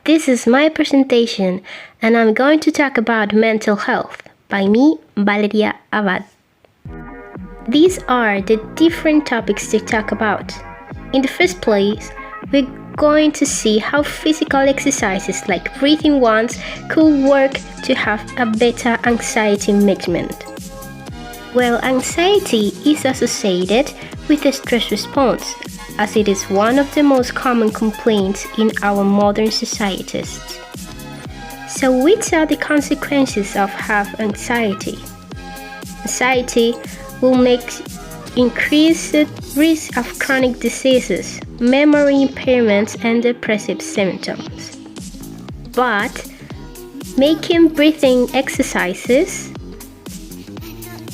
This is my presentation, and I'm going to talk about mental health by me, Valeria Abad. These are the different topics to talk about. In the first place, we're going to see how physical exercises like breathing ones could work to have a better anxiety management. Well, anxiety is associated with the stress response, as it is one of the most common complaints in our modern societies. So which are the consequences of have anxiety? Anxiety will make increased risk of chronic diseases, memory impairments, and depressive symptoms. But making breathing exercises,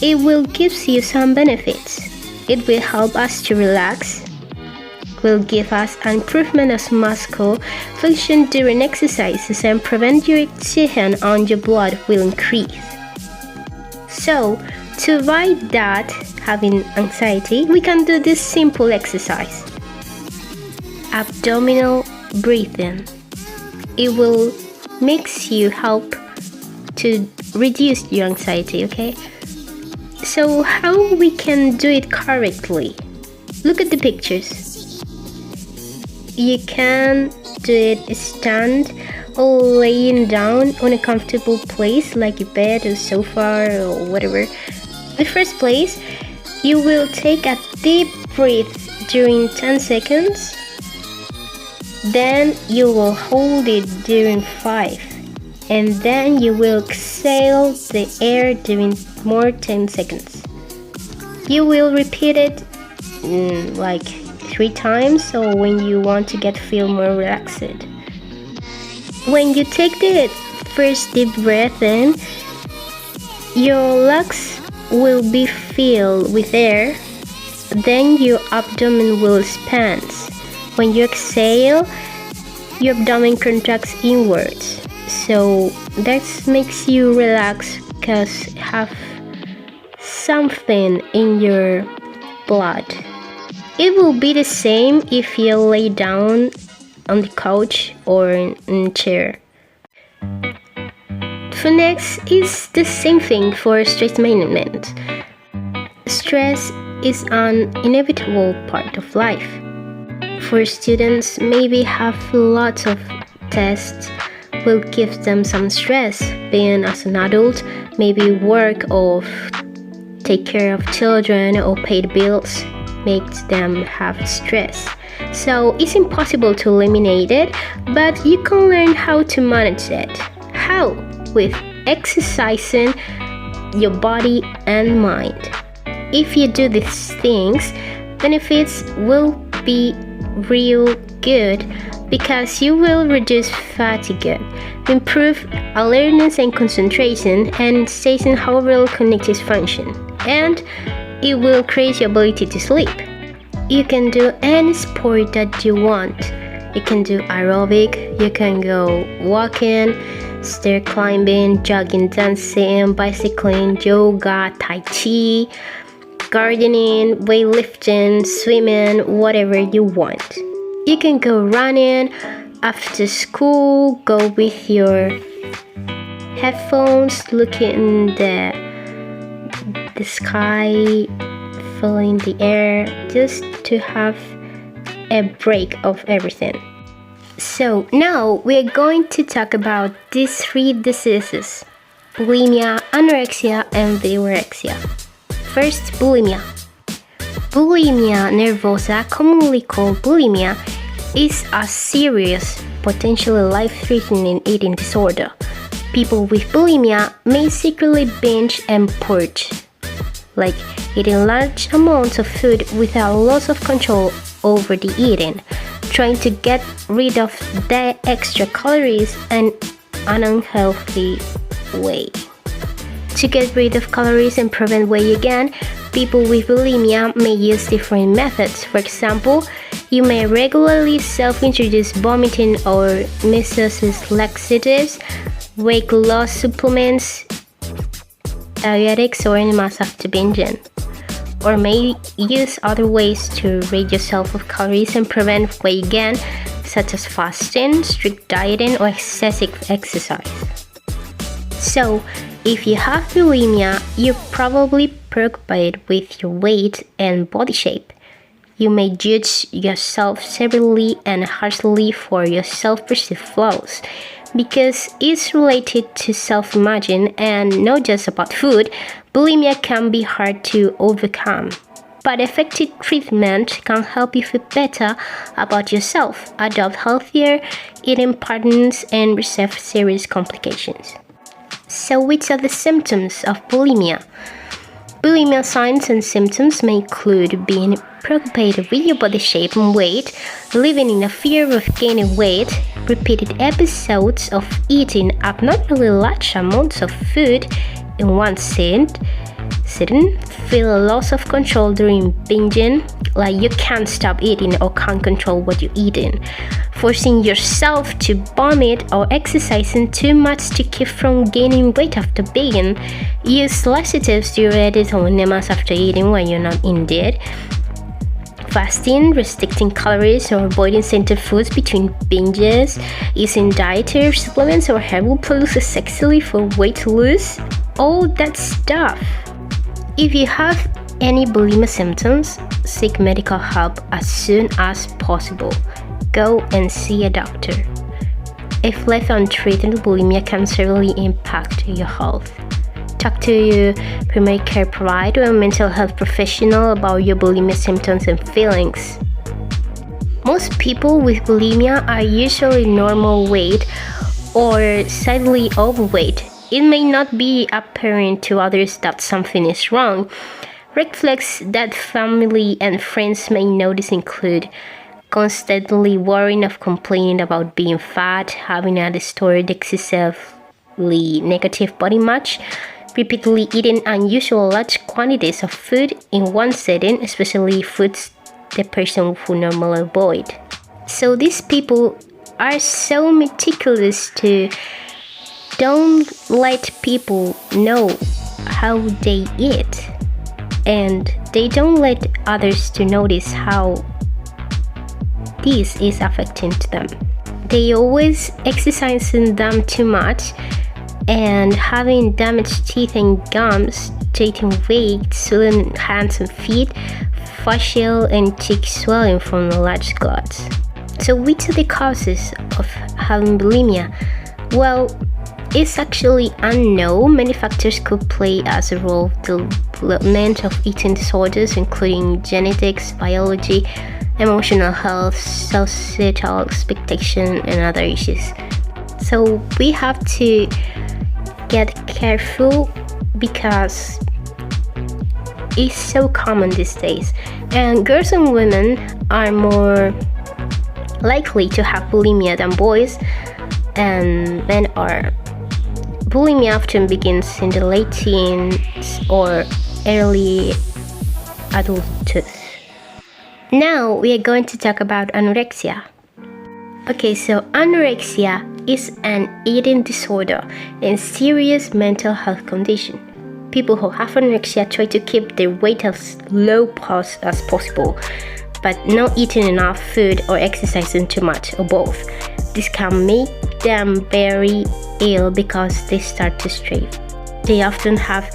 it will give you some benefits. It will help us to relax, will give us an improvement of muscle function during exercises, and prevent your oxygen on your blood will increase. So, to avoid that, having anxiety, we can do this simple exercise. Abdominal breathing. It will make you help to reduce your anxiety, okay? So how we can do it correctly? Look at the pictures. You can do it stand or laying down on a comfortable place like a bed or sofa or whatever. In the first place, you will take a deep breath during 10 seconds. Then you will hold it during 5. And then you will exhale the air during more 10 seconds. You will repeat it like 3 times, or when you want to feel more relaxed. When you take the first deep breath in, your lungs will be filled with air. Then your abdomen will expand. When you exhale, your abdomen contracts inwards. So that makes you relax because have something in your blood. It will be the same if you lay down on the couch or in a chair. For next is the same thing for stress management. Stress is an inevitable part of life. For students, maybe have lots of tests will give them some stress. Being as an adult, maybe work or take care of children or pay the bills makes them have stress. So it's impossible to eliminate it, but you can learn how to manage it. How? With exercising your body and mind. If you do these things, benefits will be real good because you will reduce fatigue, improve alertness and concentration, and station overall cognitive function, and it will increase your ability to sleep. You can do any sport that you want. You can do aerobic, you can go walking, stair climbing, jogging, dancing, bicycling, yoga, tai chi, gardening, weightlifting, swimming, whatever you want. You can go running after school, go with your headphones, looking the sky, feeling the air, just to have a break of everything. So now we're going to talk about these 3 diseases: bulimia, anorexia, and vigorexia. First, bulimia. Bulimia nervosa, commonly called bulimia, is a serious, potentially life-threatening eating disorder. People with bulimia may secretly binge and purge, like eating large amounts of food without loss of control over the eating, trying to get rid of the extra calories in an unhealthy way. To get rid of calories and prevent weight gain, people with bulimia may use different methods. For example, you may regularly self-introduce vomiting or misuse laxatives, weight loss supplements, diuretics, or enemas after binging. Or may use other ways to rid yourself of calories and prevent weight gain, such as fasting, strict dieting, or excessive exercise. So, if you have bulimia, you're probably preoccupied with your weight and body shape. You may judge yourself severely and harshly for your self-perceived flaws because it's related to self-imagine and not just about food. Bulimia can be hard to overcome, but effective treatment can help you feel better about yourself, adopt healthier eating patterns, and resolve serious complications. So, which are the symptoms of bulimia? Bulimia signs and symptoms may include being preoccupied with your body shape and weight, living in a fear of gaining weight, repeated episodes of eating abnormally large amounts of food in one sitting, feel a loss of control during binging, like you can't stop eating or can't control what you're eating, forcing yourself to vomit or exercising too much to keep from gaining weight after binging, use laxatives, diuretics, or enemas after eating when you're not indeed, fasting, restricting calories or avoiding certain foods between binges, using dietary supplements or herbal products sexually for weight loss, all that stuff. If you have any bulimia symptoms, seek medical help as soon as possible. Go and see a doctor. If left untreated, bulimia can severely impact your health. Talk to your primary care provider or mental health professional about your bulimia symptoms and feelings. Most people with bulimia are usually normal weight or slightly overweight. It may not be apparent to others that something is wrong. Red flags that family and friends may notice include constantly worrying or complaining about being fat, having a distorted, excessively negative body image, repeatedly eating unusual large quantities of food in one setting, especially foods the person would normally avoid. So these people are so meticulous to don't let people know how they eat, and they don't let others to notice how this is affecting them. They always exercising them too much and having damaged teeth and gums, taking weight, swollen hands and feet, facial and cheek swelling from large clots. So which are the causes of having bulimia? Well, it's actually unknown. Many factors could play as a role in the development of eating disorders, including genetics, biology, emotional health, societal expectation, and other issues. So we have to get careful because it's so common these days, and girls and women are more likely to have bulimia than boys, and men are. Bulimia often begins in the late teens or early adulthood. Now we are going to talk about anorexia. Okay, so anorexia is an eating disorder and serious mental health condition. People who have anorexia try to keep their weight as low as possible, but not eating enough food or exercising too much, or both. This can make them very ill because they start to strain. They often have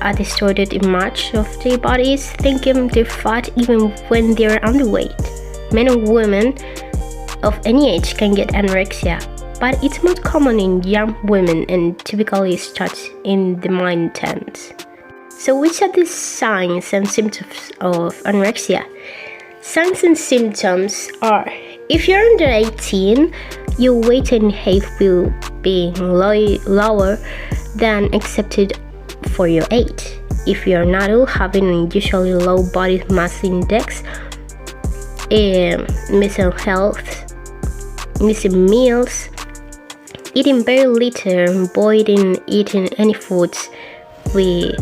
a distorted image of their bodies, thinking they're fat even when they're underweight. Men and women of any age can get anorexia, but it's most common in young women and typically starts in the mid-teens. So which are the signs and symptoms of anorexia? Signs and symptoms are: if you're under 18, your weight and height will be lower than accepted for your age. If you're an adult, having an unusually low body mass index, missing health, missing meals, eating very little, avoiding eating any foods with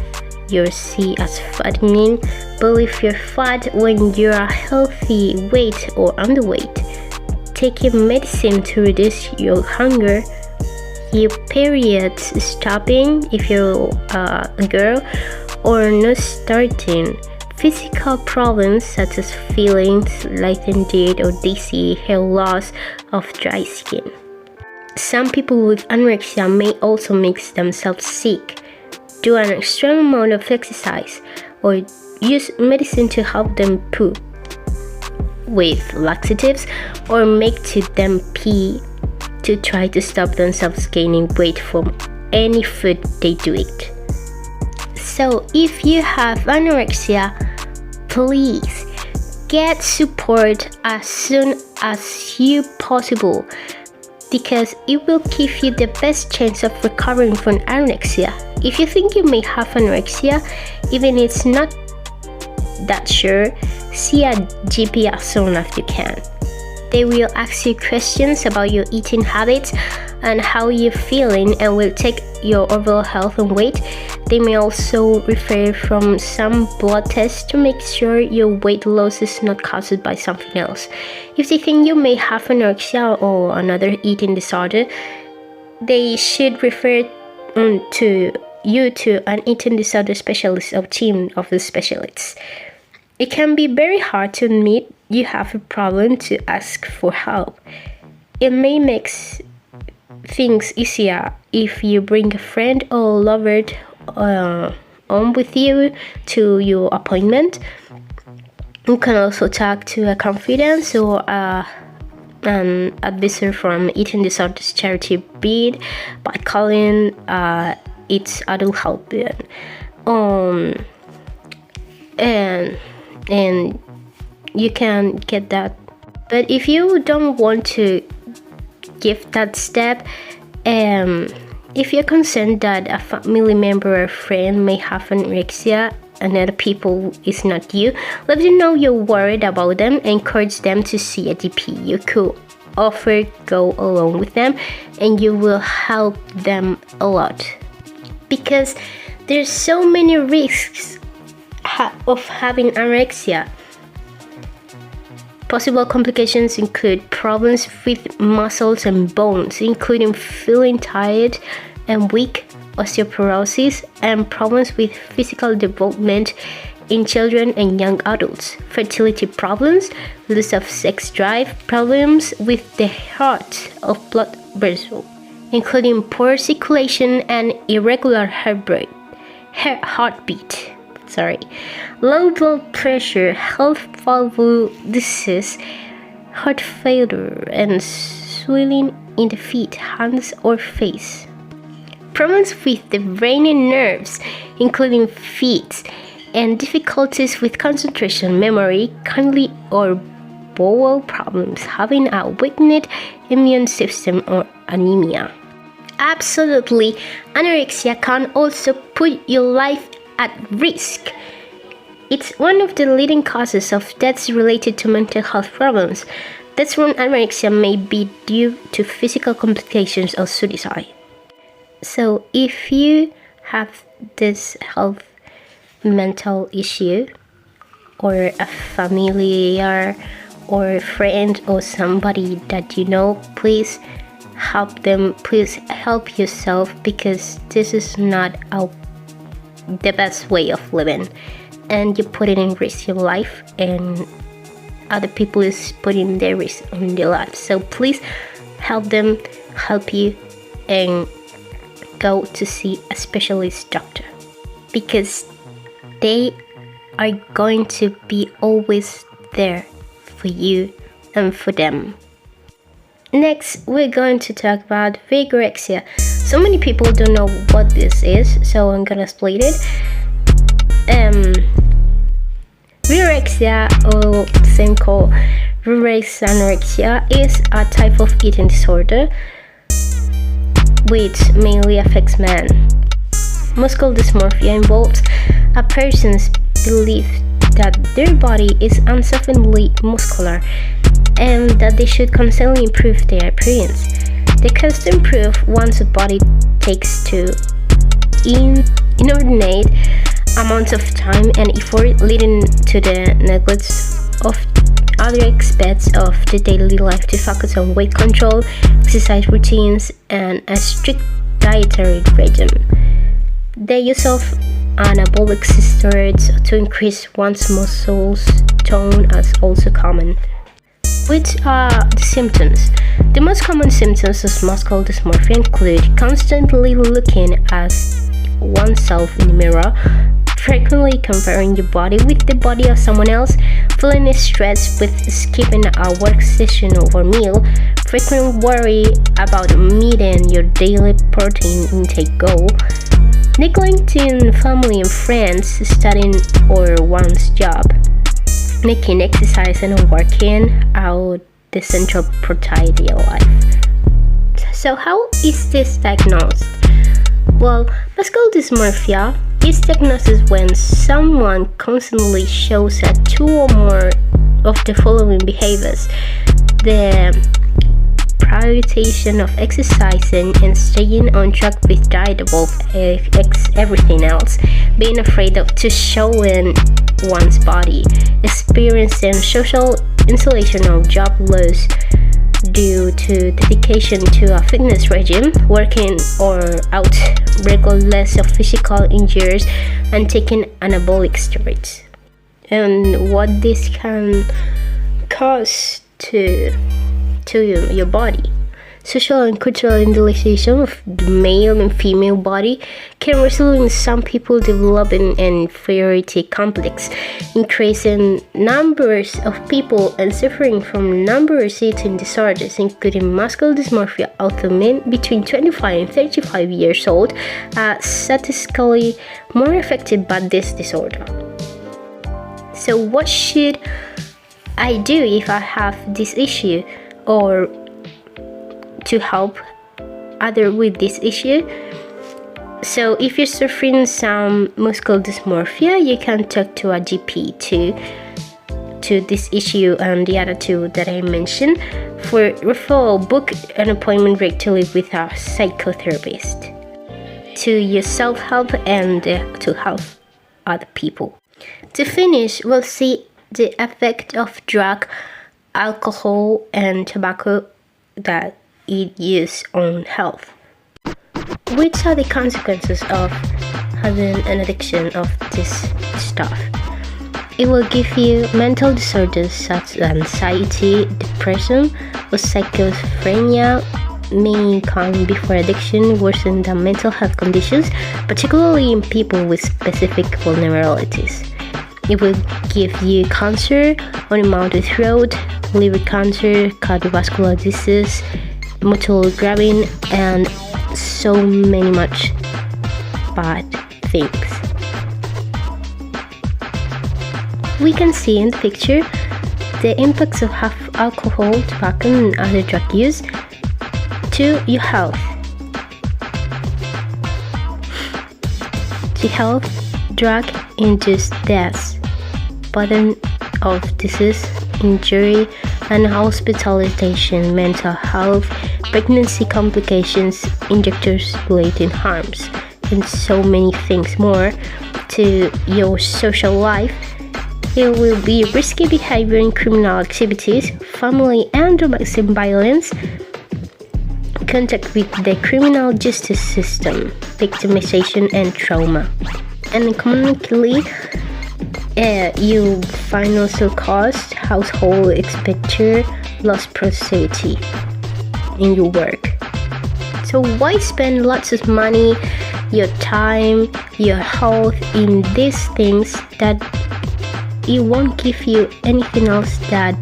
your C as fattening, but if you're fat when you're a healthy weight or underweight, taking medicine to reduce your hunger, your periods stopping if you're a girl, or not starting, physical problems such as feelings, lightheaded or dizzy, hair loss, of dry skin. Some people with anorexia may also make themselves sick, do an extreme amount of exercise, or use medicine to help them poop with laxatives, or make to them pee to try to stop themselves gaining weight from any food they do eat. So if you have anorexia, please get support as soon as you possible, because it will give you the best chance of recovering from anorexia. If you think you may have anorexia, even if it's not that sure, see a GP as soon as you can. They will ask you questions about your eating habits and how you're feeling, and will check your overall health and weight. They may also refer from some blood tests to make sure your weight loss is not caused by something else. If they think you may have anorexia or another eating disorder, they should refer to you to an eating disorder specialist or team of the specialists. It can be very hard to admit you have a problem to ask for help. It may make things easier if you bring a friend or lover on with you to your appointment. You can also talk to a confidant or an advisor from Eating Disorders Charity Beat by calling its adult help. And you can get that. But if you don't want to give that step, if you're concerned that a family member or friend may have anorexia and other people is not you, let them know you're worried about them and encourage them to see a GP. You could offer go along with them, and you will help them a lot, because there's so many risks of having anorexia. Possible complications include problems with muscles and bones, including feeling tired and weak, osteoporosis, and problems with physical development in children and young adults, fertility problems, loss of sex drive, problems with the heart of blood vessels, including poor circulation and irregular heartbeat, low blood pressure, health valve disease, heart failure, and swelling in the feet, hands, or face. Problems with the brain and nerves, including feet, and difficulties with concentration, memory, kidney or bowel problems, having a weakened immune system, or anemia. Absolutely, anorexia can also put your life at risk. It's one of the leading causes of deaths related to mental health problems. That's when anorexia may be due to physical complications or suicide. So if you have this health mental issue, or a familiar or a friend or somebody that you know, please help them. Please help yourself, because this is not the best way of living, and you put it in risk your life, and other people is putting their risk on their life. So please help them, help you, and go to see a specialist doctor, because they are going to be always there for you and for them. Next, we're going to talk about vigorexia. So many people don't know what this is, so I'm gonna explain it. Vigorexia, or same called reverse anorexia, is a type of eating disorder which mainly affects men. Muscle dysmorphia involves a person's belief that their body is insufficiently muscular and that they should constantly improve their appearance. The constant improve one's body takes to inordinate amounts of time and effort, leading to the neglect of other aspects of the daily life to focus on weight control, exercise routines, and a strict dietary regime. The use of anabolic steroids to increase one's muscles tone is also common. Which are the symptoms? The most common symptoms of muscle dysmorphia include constantly looking at oneself in the mirror, frequently comparing your body with the body of someone else, feeling stressed with skipping a work session or meal, frequent worry about meeting your daily protein intake goal, neglecting family and friends, studying or one's job, making exercise and working out the central priority of life. So how is this diagnosed? Well, muscular dysmorphia is diagnosed when someone constantly shows two or more of the following behaviors: the prioritization of exercising and staying on track with diet above everything else, being afraid of to showing one's body, experiencing social isolation or job loss due to dedication to a fitness regime, working or out regardless of physical injuries, and taking anabolic steroids. And what this can cause to your body. Social and cultural idealization of the male and female body can result in some people developing an inferiority complex, increasing numbers of people and suffering from numerous eating disorders, including muscular dysmorphia, although men between 25 and 35 years old are statistically more affected by this disorder. So what should I do if I have this issue, or to help others with this issue? So if you're suffering some muscular dysmorphia, you can talk to a GP to this issue and the other two that I mentioned. For referral, book an appointment regularly with a psychotherapist to your self-help and to help other people. To finish, we'll see the effect of drug, alcohol, and tobacco that it use on health. Which are the consequences of having an addiction of this stuff? It will give you mental disorders such as anxiety, depression, or schizophrenia. May come before addiction worsen than mental health conditions, particularly in people with specific vulnerabilities. It will give you cancer on the mouth and throat, liver cancer, cardiovascular disease, motor grabbing, and so many much bad things. We can see in the picture the impacts of alcohol, tobacco, and other drug use to your health. The health drug-induced deaths, burden of disease, injury, and hospitalization, mental health, pregnancy complications, injectors-related harms, and so many things more to your social life. It will be risky behavior in criminal activities, family and domestic violence, contact with the criminal justice system, victimization and trauma. And economically, you financial cost, household expenditure, lost productivity in your work. So why spend lots of money, your time, your health in these things that it won't give you anything else that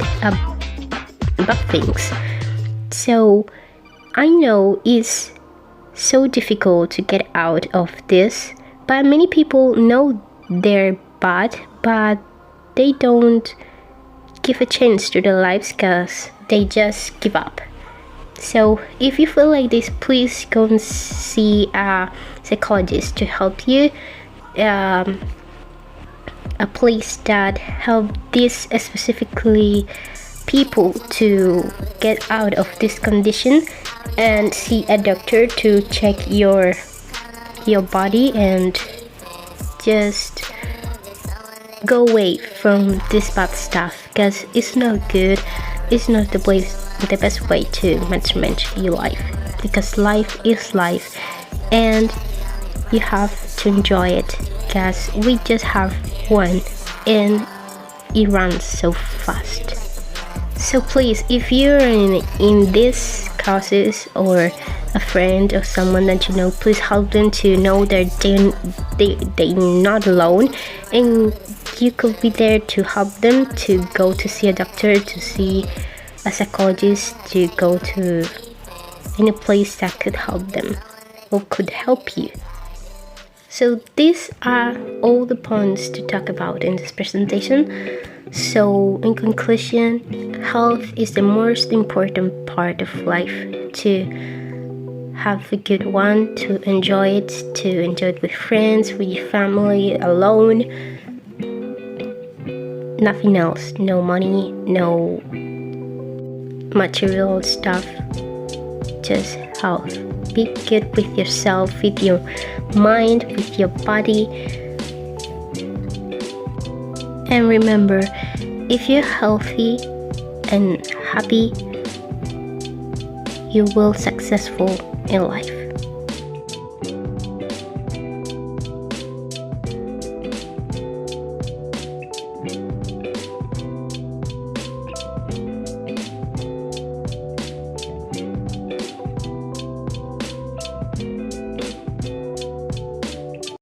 bad things? So I know it's so difficult to get out of this, but many people know they're bad, but they don't give a chance to their lives because they just give up. So if you feel like this, please go and see a psychologist to help you, a place that help these specifically people to get out of this condition, and see a doctor to check your body and just go away from this bad stuff, because it's not good. It's not the best way to manage your life, because life is life, and you have to enjoy it because we just have one and it runs so fast. So please, if you're in this causes or a friend or someone that you know, please help them to know that they're not alone, and you could be there to help them to go to see a doctor, to see a psychologist, to go to any place that could help them or could help you. So these are all the points to talk about in this presentation. So in conclusion, health is the most important part of life. To have a good one, to enjoy it with friends, with your family, alone. Nothing else, no money, no material stuff, just health. Be good with yourself, with your mind, with your body. And remember, if you're healthy and happy, you will successful in life.